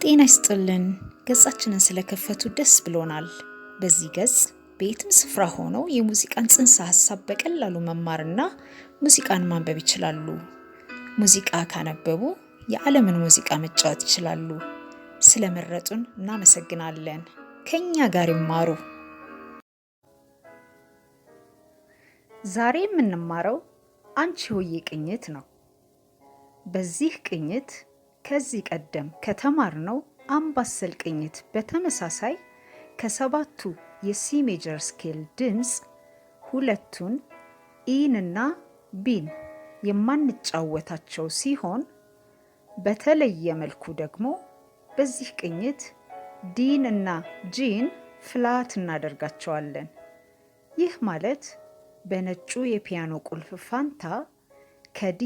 ጤና ይስጥልን። ገጻችንን ስለከፈቱ ደስ ብሎናል። በዚህ ገጽ በየትም ስፍራ ሆነው የሙዚቃን ጽንሰ ሐሳብ በቀላሉ መማርና ሙዚቃን ማንበብ ይችላሉ። ሙዚቃ ካነበቡ የዓለምን ሙዚቃ መጫወት ይችላሉ። ስለመረጡን እናመሰግናለን። ከኛ ጋር ይማሩ። ዛሬ የምንማረው አንቺ ሆዬ ቅኝት ነው። በዚህ ቅኝት ከዚህ ቀደም ከተማርነው አምባሰል ቅኝት በተመሳሳይ ከሰባቱ የሲ ሜጀር ስኬል ድምፅ ሁለቱን ኢን እና ቢን የማንጫወታቸው ሲሆን በተለየ መልኩ ደግሞ በዚህ ቅኝት ዲን እና ጂን ፍላት እናደርጋቸዋለን። ይህ ማለት በነጩ የፒያኖ ቁልፍ ፋንታ ከዲ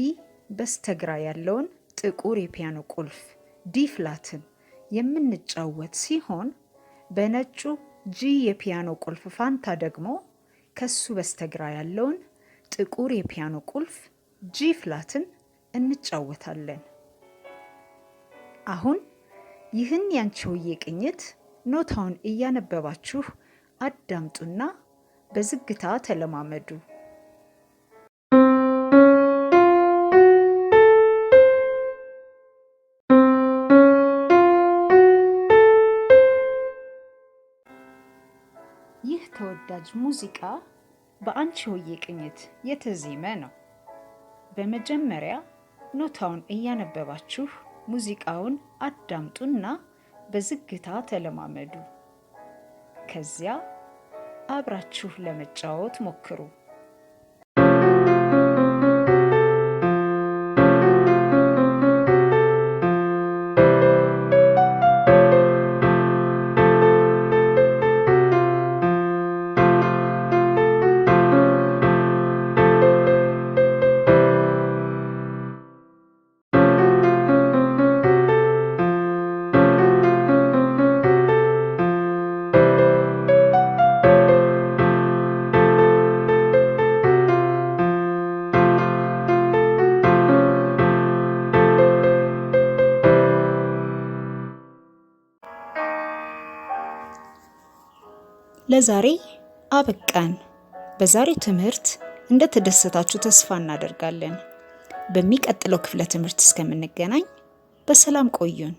በስተግራ ያለውን ጥቁር የፒያኖ ቁልፍ ዲ ፍላትን የምንጫወት ሲሆን በነጩ ጂ የፒያኖ ቁልፍ ፋንታ ደግሞ ከሱ በስተግራ ያለውን ጥቁር የፒያኖ ቁልፍ ጂ ፍላትን እንጫወታለን። አሁን ይህን ያንቺ ሆዬ ቅኝት ኖታውን እያነበባችሁ አዳምጡና በዝግታ ተለማመዱ። ይህ ተወዳጅ ሙዚቃ በአንቺ ሆዬ ቅኝት የተዜመ ነው። በመጀመሪያ ኖታውን እያነበባችሁ ሙዚቃውን አዳምጡና በዝግታ ተለማመዱ። ከዚያ አብራችሁ ለመጫወት ሞክሩ። ለዛሬ አበቃን። በዛሬው ትምህርት እንደተደሰታችሁ ተስፋ እናደርጋለን። በሚቀጥለው ክፍለ ትምህርት እስከምንገናኝ በሰላም ቆዩን።